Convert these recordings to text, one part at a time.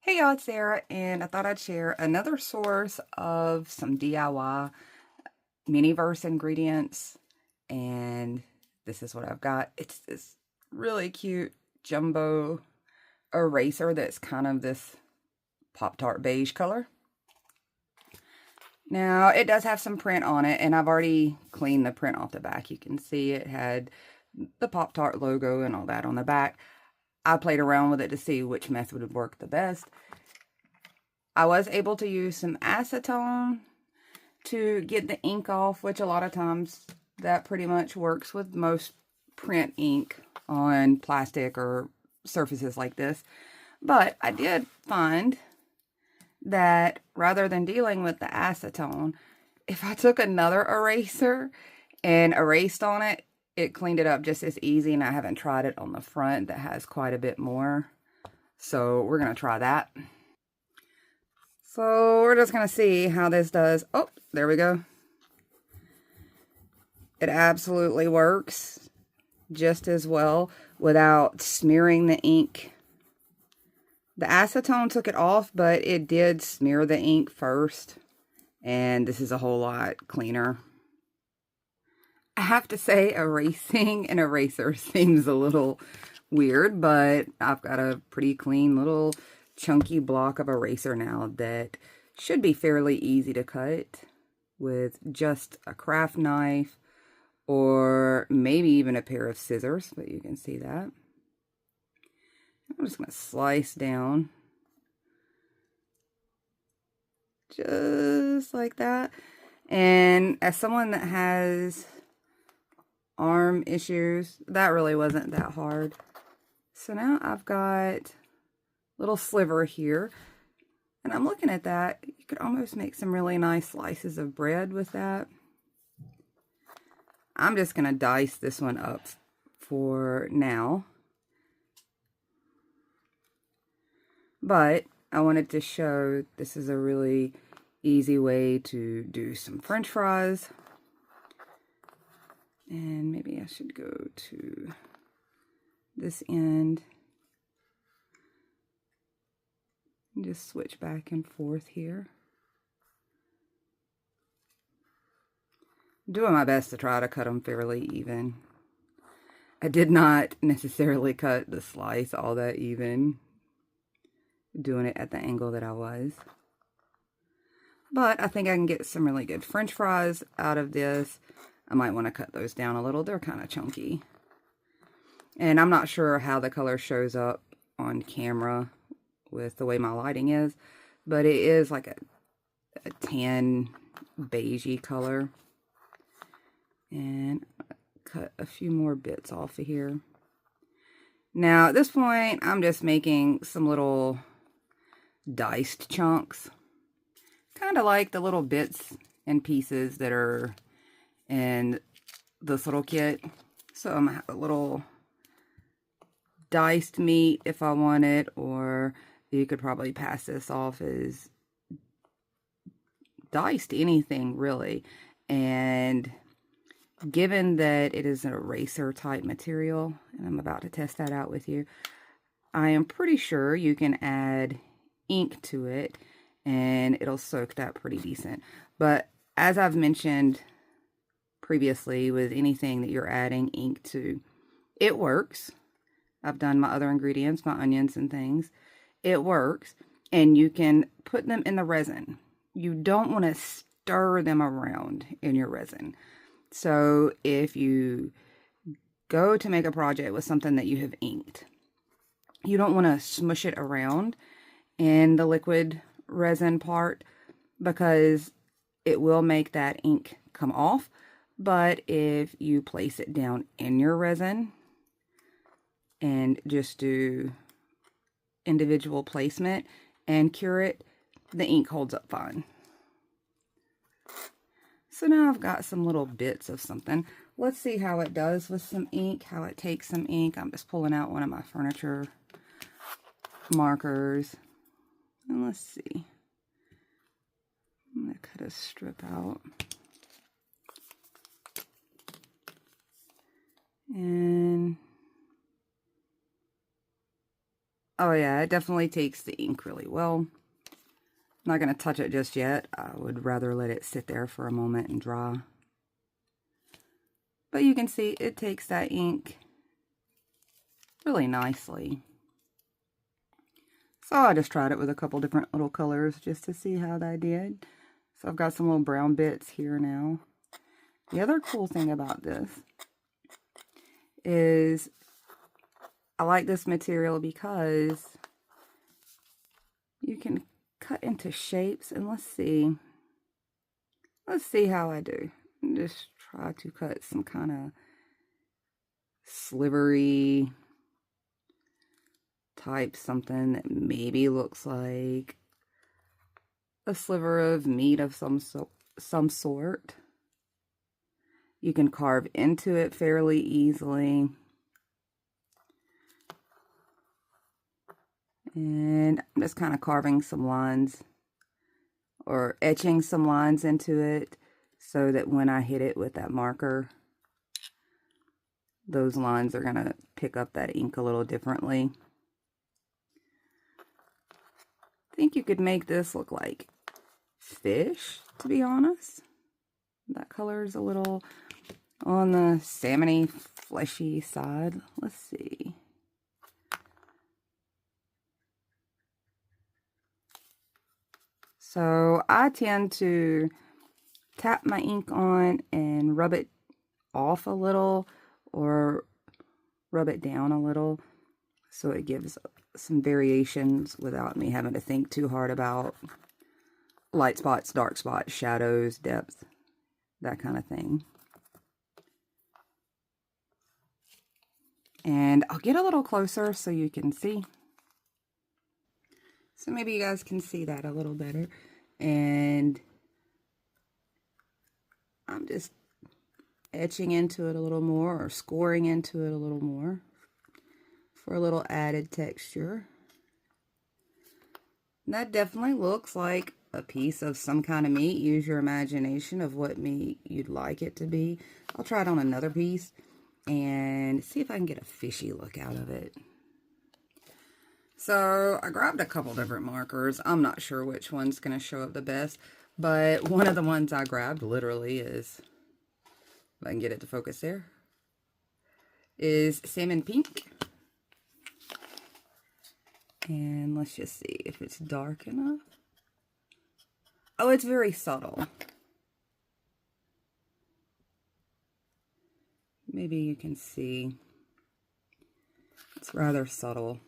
Hey y'all, it's Sarah, and I thought I'd share another source of some DIY Miniverse ingredients. And this is what I've got. It's this really cute jumbo eraser that's kind of this Pop-Tart beige color. Now, it does have some print on it, and I've already cleaned the print off the back. You can see it had the Pop-Tart logo and all that on the back. I played around with it to see which method would work the best. I was able to use some acetone to get the ink off, which a lot of times that pretty much works with most print ink on plastic or surfaces like this. But I did find that rather than dealing with the acetone, if I took another eraser and erased on it, it cleaned it up just as easy, and I haven't tried it on the front that has quite a bit more. So we're going to try that. So we're just going to see how this does. Oh, there we go. It absolutely works just as well without smearing the ink. The acetone took it off, but it did smear the ink first. And this is a whole lot cleaner. I have to say, erasing an eraser seems a little weird, but I've got a pretty clean little chunky block of eraser now that should be fairly easy to cut with just a craft knife or maybe even a pair of scissors, but you can see that. I'm just going to slice down just like that. And as someone that has arm issues, that really wasn't that hard. So now I've got a little sliver here, and I'm looking at that. You could almost make some really nice slices of bread with that. I'm just going to dice this one up for now. But I wanted to show this is a really easy way to do some French fries. And maybe I should go to this end and just switch back and forth here. I'm doing my best to try to cut them fairly even. I did not necessarily cut the slice all that even, doing it at the angle that I was. But I think I can get some really good French fries out of this. I might want to cut those down a little. They're kind of chunky. And I'm not sure how the color shows up on camera with the way my lighting is, but it is like a tan beigey color. And cut a few more bits off of here. Now at this point, I'm just making some little diced chunks, kind of like the little bits and pieces that are in this little kit. So I'm gonna have a little diced meat if I want it, or you could probably pass this off as diced anything really. And given that it is an eraser type material, and I'm about to test that out with you, I am pretty sure you can add ink to it and it'll soak that pretty decent. But as I've mentioned previously, with anything that you're adding ink to, it works. I've done my other ingredients, my onions and things. It works, and you can put them in the resin. You don't want to stir them around in your resin. So if you go to make a project with something that you have inked, you don't want to smush it around in the liquid resin part, because it will make that ink come off. But if you place it down in your resin and just do individual placement and cure it, the ink holds up fine. So now I've got some little bits of something. Let's see how it does with some ink, how it takes some ink. I'm just pulling out one of my furniture markers. And let's see. I'm going to cut a strip out. And Oh yeah, it definitely takes the ink really well. I'm not going to touch it just yet. I would rather let it sit there for a moment and dry. But you can see it takes that ink really nicely. So I just tried it with a couple different little colors just to see how that did. So I've got some little brown bits here now. The other cool thing about this is I like this material because you can cut into shapes, and let's see how I do. Just try to cut some kind of slivery type something that maybe looks like a sliver of meat of some sort. You can carve into it fairly easily. And I'm just kind of carving some lines or etching some lines into it so that when I hit it with that marker, those lines are going to pick up that ink a little differently. I think you could make this look like fish, to be honest. That color is a little on the salmony, fleshy side. Let's see. So I tend to tap my ink on and rub it off a little or rub it down a little so it gives some variations without me having to think too hard about light spots, dark spots, shadows, depth, that kind of thing. And I'll get a little closer so you can see. So maybe you guys can see that a little better. And I'm just etching into it a little more or scoring into it a little more for a little added texture. And that definitely looks like a piece of some kind of meat. Use your imagination of what meat you'd like it to be. I'll try it on another piece and see if I can get a fishy look out of it. So I grabbed a couple different markers. I'm not sure which one's going to show up the best, but one of the ones I grabbed literally is, if I can get it to focus there, is salmon pink. And let's just see if it's dark enough. Oh, it's very subtle. Maybe you can see it's rather subtle.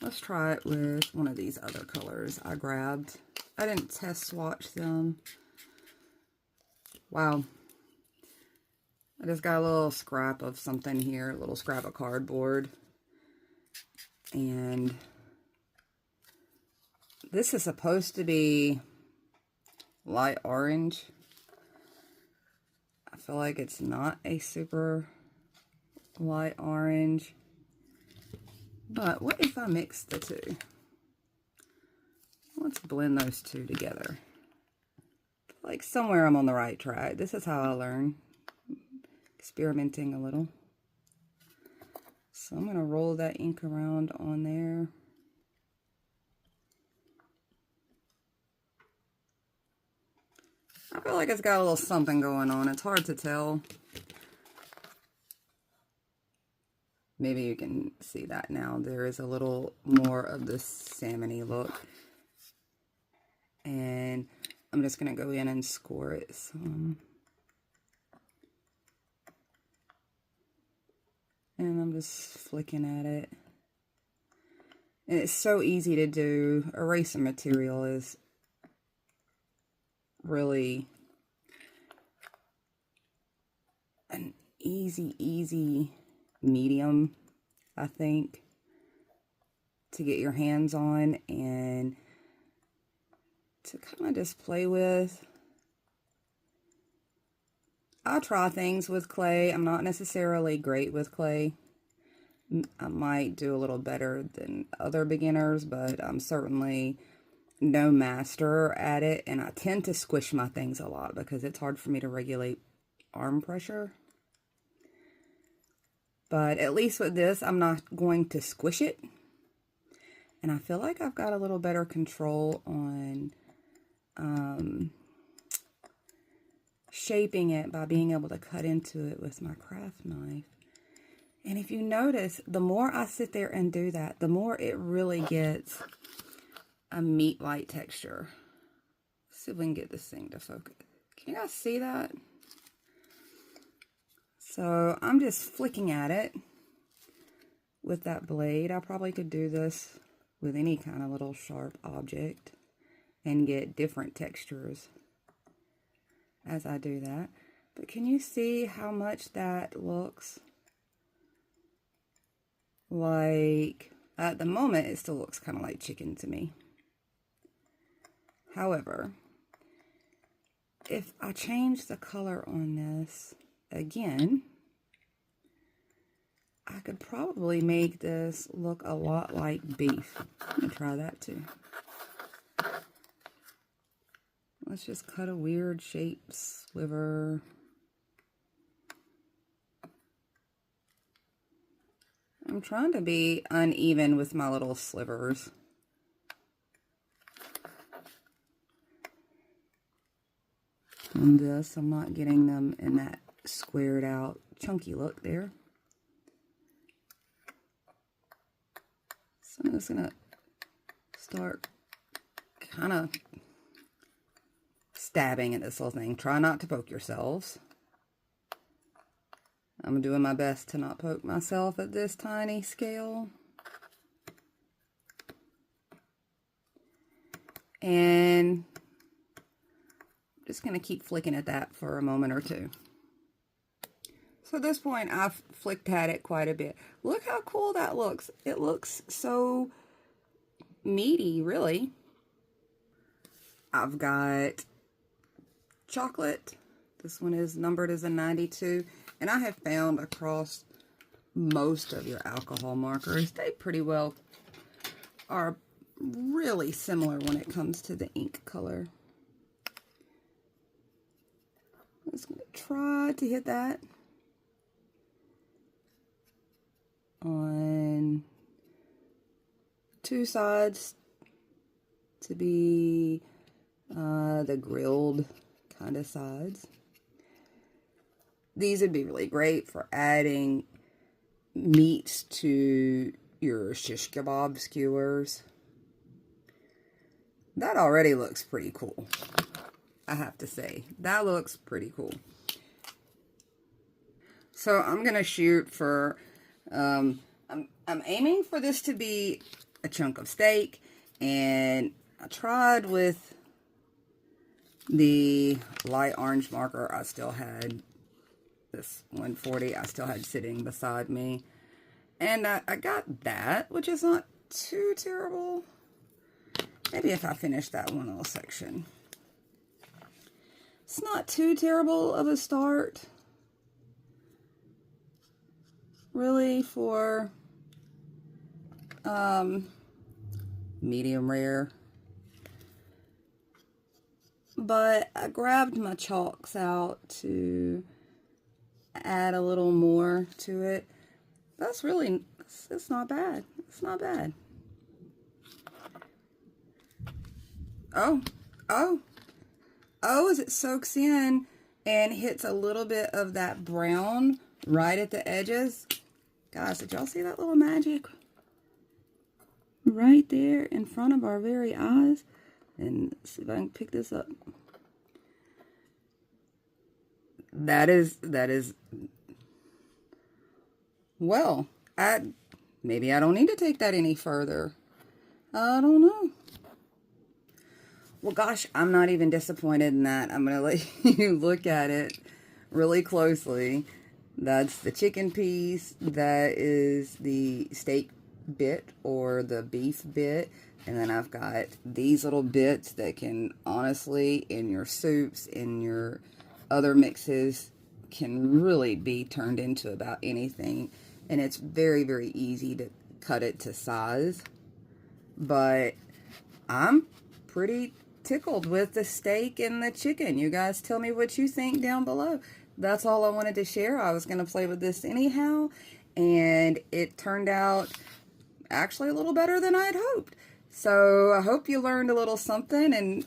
Let's try it with one of these other colors I grabbed. I didn't test swatch them. Wow. I just got a little scrap of something here, a little scrap of cardboard. And this is supposed to be light orange. I feel like it's not a super light orange. But what if I mix the two? Let's blend those two together. Like somewhere I'm on the right track. This is how I learn. Experimenting a little. So I'm going to roll that ink around on there. I feel like it's got a little something going on. It's hard to tell. Maybe you can see that now. There is a little more of the salmon-y look. And I'm just going to go in and score it some. And I'm just flicking at it. And it's so easy to do. Eraser material is really an easy medium, I think, to get your hands on and to kind of just play with. I try things with clay. I'm not necessarily great with clay. I might do a little better than other beginners, but I'm certainly no master at it, and I tend to squish my things a lot because it's hard for me to regulate arm pressure. But at least with this, I'm not going to squish it. And I feel like I've got a little better control on shaping it by being able to cut into it with my craft knife. And if you notice, the more I sit there and do that, the more it really gets a meat-like texture. Let's see if we can get this thing to focus. Can you guys see that? So I'm just flicking at it with that blade. I probably could do this with any kind of little sharp object and get different textures as I do that. But can you see how much that looks like, at the moment, it still looks kind of like chicken to me. However, if I change the color on this again, I could probably make this look a lot like beef. I'm gonna try that too. Let's just cut a weird shape sliver. I'm trying to be uneven with my little slivers. On this, I'm not getting them in that squared out, chunky look there. So I'm just gonna start kind of stabbing at this little thing. Try not to poke yourselves. I'm doing my best to not poke myself at this tiny scale. And I'm just going to keep flicking at that for a moment or two. So at this point, I've flicked at it quite a bit. Look how cool that looks. It looks so meaty, really. I've got chocolate. This one is numbered as a 92. And I have found across most of your alcohol markers, they pretty well are really similar when it comes to the ink color. I'm just going to try to hit that on two sides to be the grilled kind of sides. These would be really great for adding meats to your shish kebab skewers. That already looks pretty cool, I have to say. That looks pretty cool. So I'm going to shoot for, I'm aiming for this to be a chunk of steak. And I tried with the light orange marker I still had. This 140 I still had sitting beside me. And I got that, which is not too terrible. Maybe if I finish that one little section. It's not too terrible of a start, really, for medium rare. But I grabbed my chalks out to add a little more to it. That's really, it's not bad. It's not bad. Oh, as it soaks in and hits a little bit of that brown right at the edges. Guys, did y'all see that little magic? Right there in front of our very eyes. And let's see if I can pick this up. That is, well, maybe I don't need to take that any further. I don't know. Well, gosh, I'm not even disappointed in that. I'm going to let you look at it really closely. That's the chicken piece. That is the steak bit or the beef bit. And then I've got these little bits that can, honestly, in your soups, in your other mixes, can really be turned into about anything. And it's very, very easy to cut it to size. But I'm pretty tickled with the steak and the chicken. You guys tell me what you think down below. That's all I wanted to share. I was going to play with this anyhow. and it turned out actually a little better than I had hoped. So I hope you learned a little something, and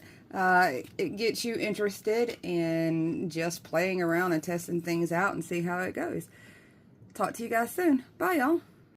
it gets you interested in just playing around and testing things out and see how it goes. Talk to you guys soon. Bye, y'all.